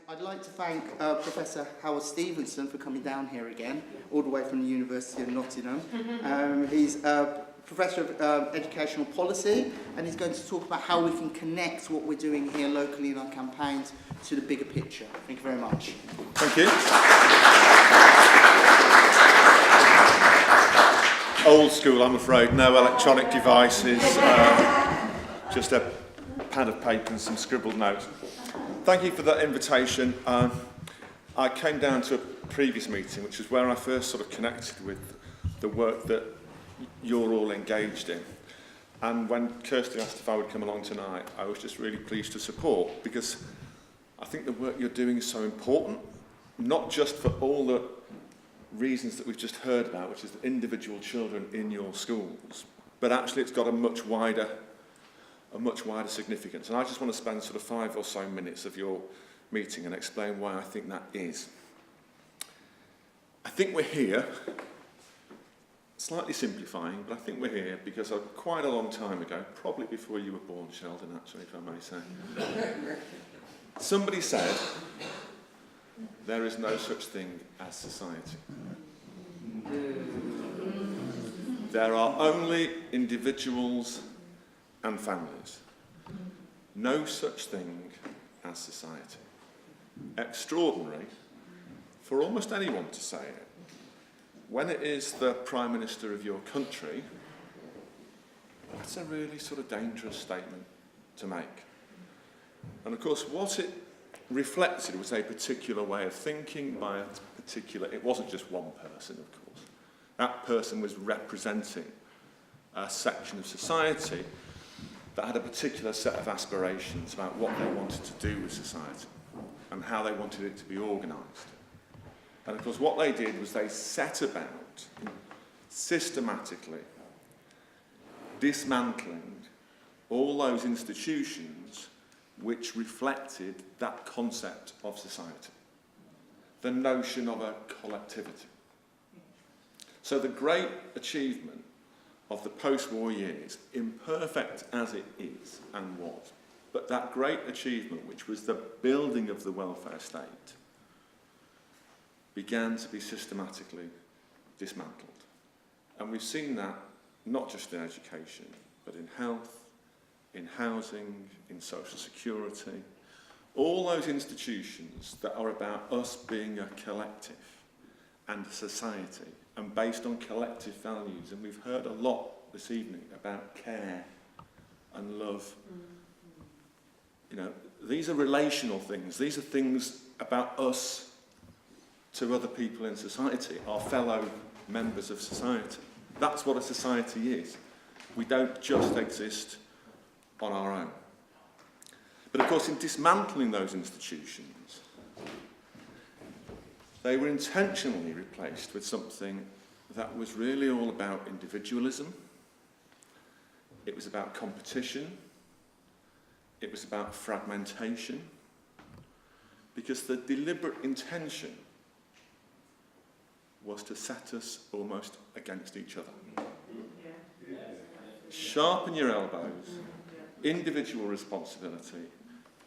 I'd like to thank Professor Howard Stevenson for coming down here again, all the way from the University of Nottingham. He's Professor of Educational Policy, and he's going to talk about how we can connect what we're doing here locally in our campaigns to the bigger picture. Thank you very much. Thank you. Old school, I'm afraid. No electronic devices, just a pad of paper and some scribbled notes. Thank you for that invitation. I came down to a previous meeting, which is where I first sort of connected with the work that you're all engaged in. And when Kirsty asked if I would come along tonight, I was just really pleased to support, because I think the work you're doing is so important, not just for all the reasons that we've just heard about, which is the individual children in your schools, but actually it's got a much wider significance. And I just want to spend sort of 5 or so minutes of your meeting and explain why I think that is. I think we're here, slightly simplifying, but I think we're here because quite a long time ago, probably before you were born, Sheldon, actually, if I may say, somebody said, there is no such thing as society. There are only individuals and families. No such thing as society. Extraordinary for almost anyone to say it. When it is the Prime Minister of your country, that's a really sort of dangerous statement to make. And of course, what it reflected was a particular way of thinking by a particular, it wasn't just one person, of course. That person was representing a section of society that had a particular set of aspirations about what they wanted to do with society and how they wanted it to be organised. And of course, what they did was they set about systematically dismantling all those institutions which reflected that concept of society, the notion of a collectivity. So the great achievement of the post-war years, imperfect as it is and was, but that great achievement, which was the building of the welfare state, began to be systematically dismantled. And we've seen that not just in education, but in health, in housing, in social security, all those institutions that are about us being a collective and a society and based on collective values. And we've heard a lot this evening about care and love. You know, these are relational things. These are things about us to other people in society, our fellow members of society. That's what a society is. We don't just exist on our own. But of course, in dismantling those institutions, they were intentionally replaced with something that was really all about individualism. It was about competition. It was about fragmentation. Because the deliberate intention was to set us almost against each other. Sharpen your elbows, individual responsibility,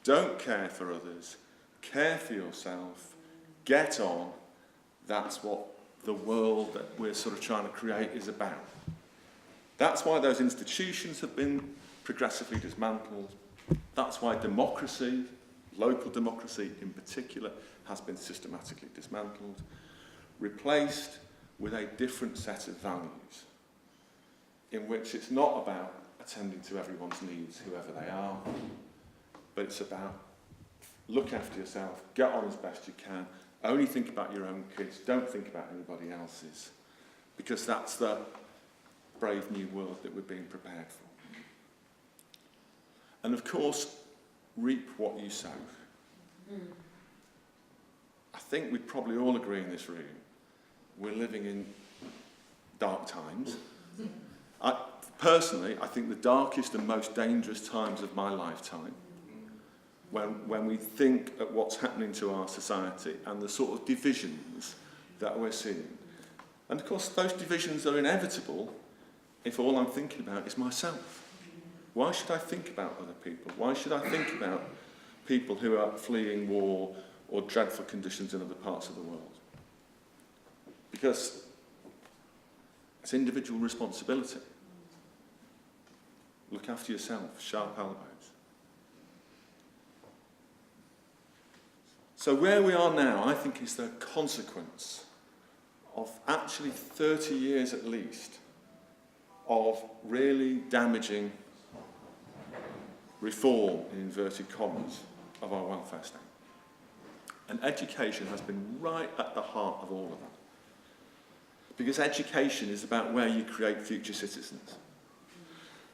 don't care for others, care for yourself, get on. That's what the world that we're sort of trying to create is about. That's why those institutions have been progressively dismantled. That's why democracy, local democracy in particular, has been systematically dismantled, replaced with a different set of values, in which it's not about attending to everyone's needs, whoever they are, but it's about look after yourself, get on as best you can, only think about your own kids, don't think about anybody else's, because that's the brave new world that we're being prepared for. And of course, reap what you sow. I think we'd probably all agree in this room, we're living in dark times. Personally, I think the darkest and most dangerous times of my lifetime, when we think at what's happening to our society and the sort of divisions that we're seeing. And of course, those divisions are inevitable if all I'm thinking about is myself. Why should I think about other people? Why should I think about people who are fleeing war or dreadful conditions in other parts of the world. Because it's individual responsibility. Look after yourself, sharp elbows. So where we are now, I think, is the consequence of actually 30 years at least of really damaging reform, in inverted commas, of our welfare state. And education has been right at the heart of all of that. Because education is about where you create future citizens.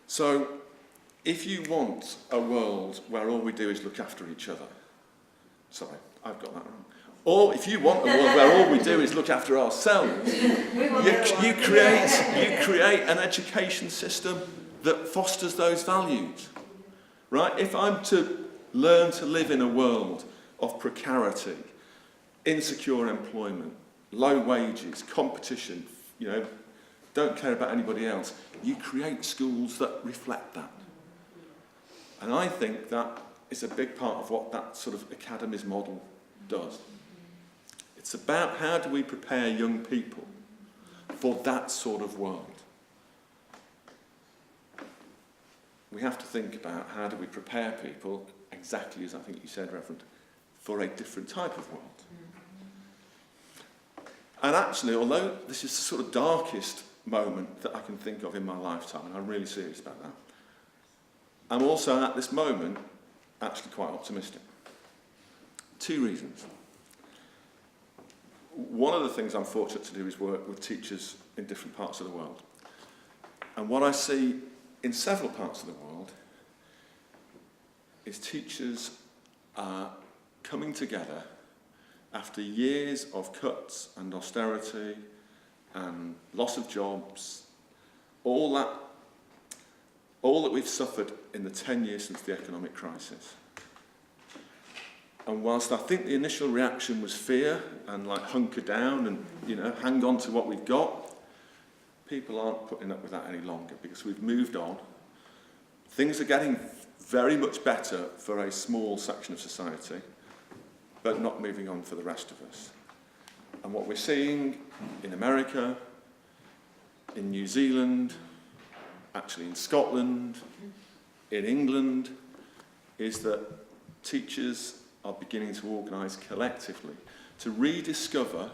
So, if you want a world where all we do is look after each other, sorry, I've got that wrong. Or if you want a world where all we do is look after ourselves, you create an education system that fosters those values. Right? If I'm to learn to live in a world of precarity, insecure employment, low wages, competition, don't care about anybody else, you create schools that reflect that. And I think that is a big part of what that sort of academies model does. It's about how do we prepare young people for that sort of world. We have to think about how do we prepare people, exactly as I think you said, Reverend, for a different type of world. And actually, although this is the sort of darkest moment that I can think of in my lifetime, and I'm really serious about that, I'm also at this moment actually quite optimistic. 2 reasons. One of the things I'm fortunate to do is work with teachers in different parts of the world. And what I see in several parts of the world is teachers are coming together after years of cuts and austerity and loss of jobs, all that we've suffered in the 10 years since the economic crisis. And whilst I think the initial reaction was fear and hunker down and hang on to what we've got, people aren't putting up with that any longer because we've moved on. Things are getting very much better for a small section of society, but not moving on for the rest of us. And what we're seeing in America, in New Zealand, actually in Scotland, in England, is that teachers are beginning to organise collectively to rediscover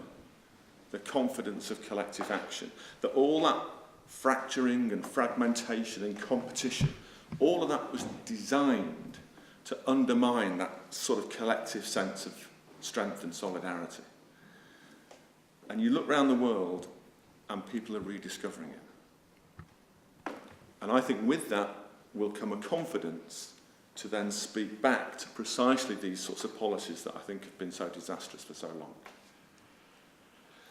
the confidence of collective action. That all that fracturing and fragmentation and competition, all of that was designed to undermine that sort of collective sense of strength and solidarity. And you look around the world and people are rediscovering it. And I think with that will come a confidence to then speak back to precisely these sorts of policies that I think have been so disastrous for so long.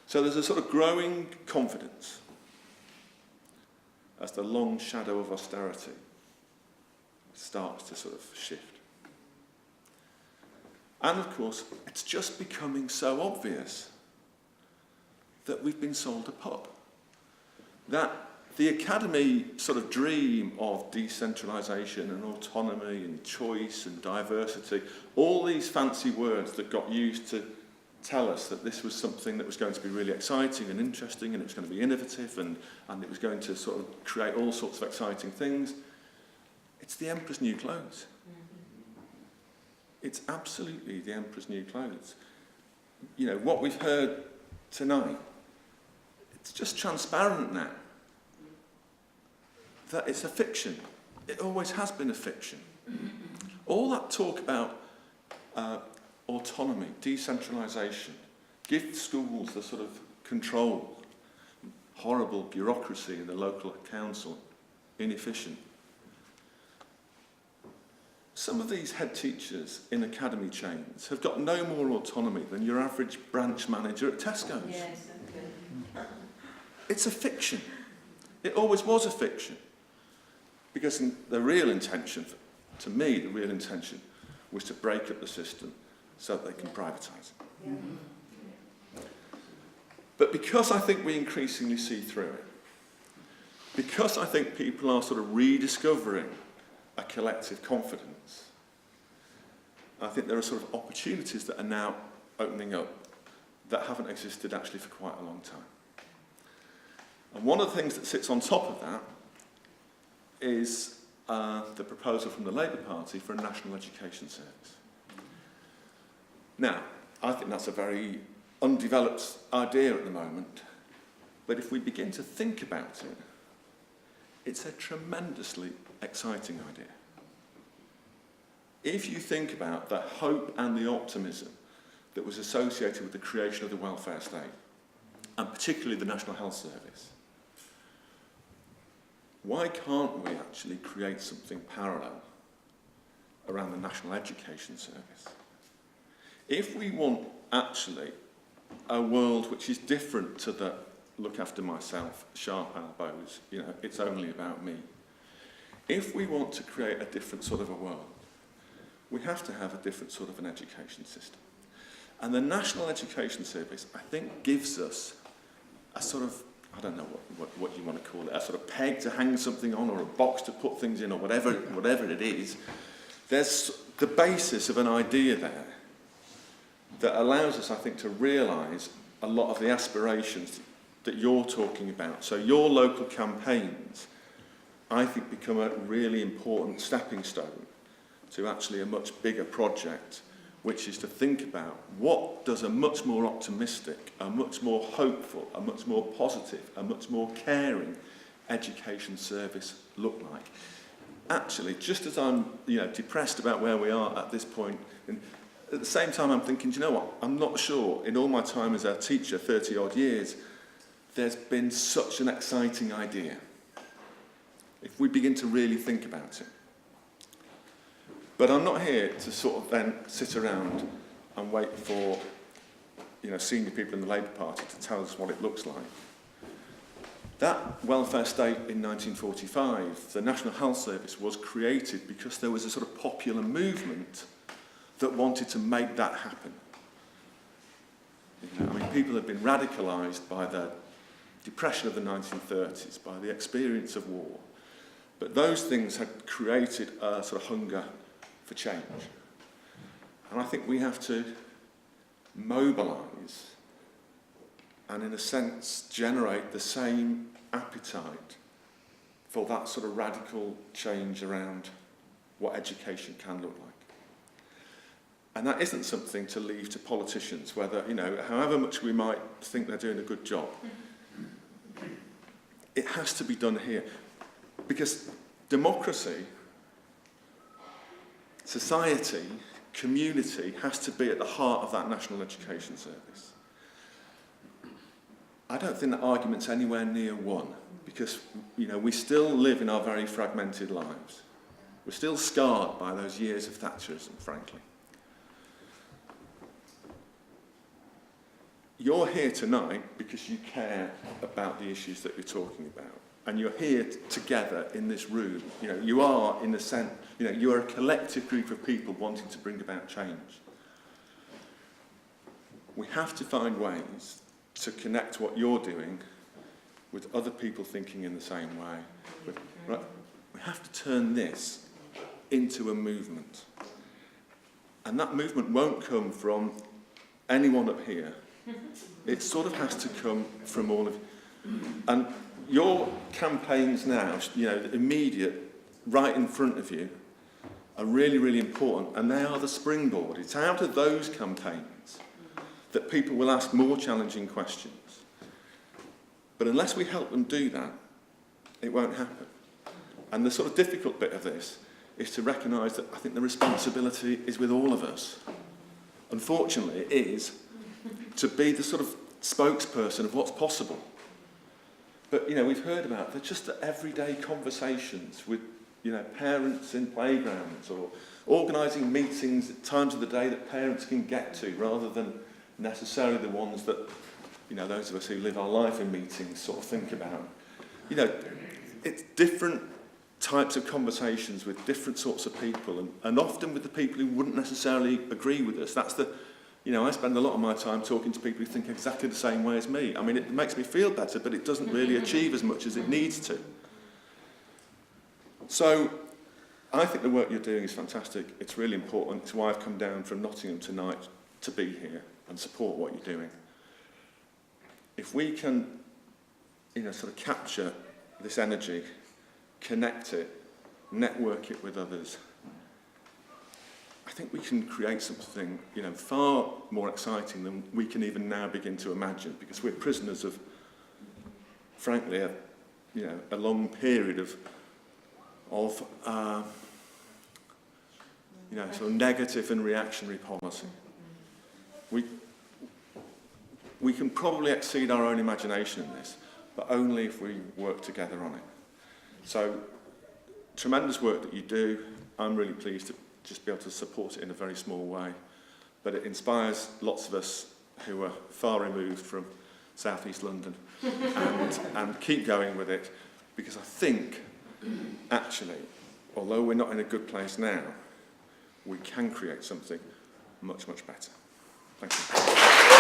So there's a sort of growing confidence as the long shadow of austerity starts to sort of shift. And of course, it's just becoming so obvious that we've been sold a pup. That the academy sort of dream of decentralisation and autonomy and choice and diversity, all these fancy words that got used to tell us that this was something that was going to be really exciting and interesting and it was going to be innovative and it was going to sort of create all sorts of exciting things, it's the emperor's new clothes. It's absolutely the emperor's new clothes. What we've heard tonight, it's just transparent now that it's a fiction. It always has been a fiction. All that talk about autonomy, decentralisation, give schools the sort of control, horrible bureaucracy in the local council, inefficient. Some of these head teachers in academy chains have got no more autonomy than your average branch manager at Tesco's. Yes, okay. It's a fiction. It always was a fiction. Because the real intention, to me, the real intention was to break up the system so that they can privatise it. Yeah. But because I think we increasingly see through it, because I think people are sort of rediscovering a collective confidence, I think there are sort of opportunities that are now opening up that haven't existed actually for quite a long time. And one of the things that sits on top of that is the proposal from the Labour Party for a national education service. Now, I think that's a very undeveloped idea at the moment, but if we begin to think about it, it's a tremendously exciting idea. If you think about the hope and the optimism that was associated with the creation of the welfare state, and particularly the National Health Service, why can't we actually create something parallel around the National Education Service? If we want actually a world which is different to the look after myself, sharp elbows, it's only about me. If we want to create a different sort of a world, we have to have a different sort of an education system. And the National Education Service, I think, gives us a sort of, I don't know what you want to call it, a sort of peg to hang something on, or a box to put things in, or whatever it is. There's the basis of an idea there that allows us, I think, to realise a lot of the aspirations that you're talking about. So your local campaigns, I think, become a really important stepping stone to actually a much bigger project, which is to think about what does a much more optimistic, a much more hopeful, a much more positive, a much more caring education service look like. Actually, just as I'm depressed about where we are at this point, and at the same time I'm thinking, do you know what, I'm not sure, in all my time as a teacher, 30 odd years, there's been such an exciting idea. If we begin to really think about it. But I'm not here to sort of then sit around and wait for senior people in the Labour Party to tell us what it looks like. That welfare state in 1945, the National Health Service, was created because there was a sort of popular movement that wanted to make that happen. People had been radicalised by the depression of the 1930s, by the experience of war. But those things had created a sort of hunger for change. And I think we have to mobilise and, in a sense, generate the same appetite for that sort of radical change around what education can look like. And that isn't something to leave to politicians, whether, however much we might think they're doing a good job. It has to be done here. Because democracy, society, community has to be at the heart of that National Education Service. I don't think that argument's anywhere near won, because we still live in our very fragmented lives. We're still scarred by those years of Thatcherism, frankly. You're here tonight because you care about the issues that you're talking about. And you're here together in this room. You are, in a sense, you are a collective group of people wanting to bring about change. We have to find ways to connect what you're doing with other people thinking in the same way. We have to turn this into a movement. And that movement won't come from anyone up here. It sort of has to come from all of you. And your campaigns now, the immediate, right in front of you, are really, really important, and they are the springboard. It's out of those campaigns that people will ask more challenging questions. But unless we help them do that, it won't happen. And the sort of difficult bit of this is to recognise that I think the responsibility is with all of us. Unfortunately, it is to be the sort of spokesperson of what's possible. But, we've heard about they're just the everyday conversations with, parents in playgrounds, or organising meetings at times of the day that parents can get to, rather than necessarily the ones that, those of us who live our life in meetings sort of think about. It's different types of conversations with different sorts of people, and often with the people who wouldn't necessarily agree with us. That's the... I spend a lot of my time talking to people who think exactly the same way as me. It makes me feel better, but it doesn't really achieve as much as it needs to. So, I think the work you're doing is fantastic. It's really important. It's why I've come down from Nottingham tonight to be here and support what you're doing. If we can, sort of capture this energy, connect it, network it with others, I think we can create something, far more exciting than we can even now begin to imagine, because we're prisoners of, frankly, a long period of sort of negative and reactionary policy. We can probably exceed our own imagination in this, but only if we work together on it. So, tremendous work that you do. I'm really pleased to just be able to support it in a very small way, but it inspires lots of us who are far removed from South East London and keep going with it, because I think, actually, although we're not in a good place now, we can create something much, much better. Thank you.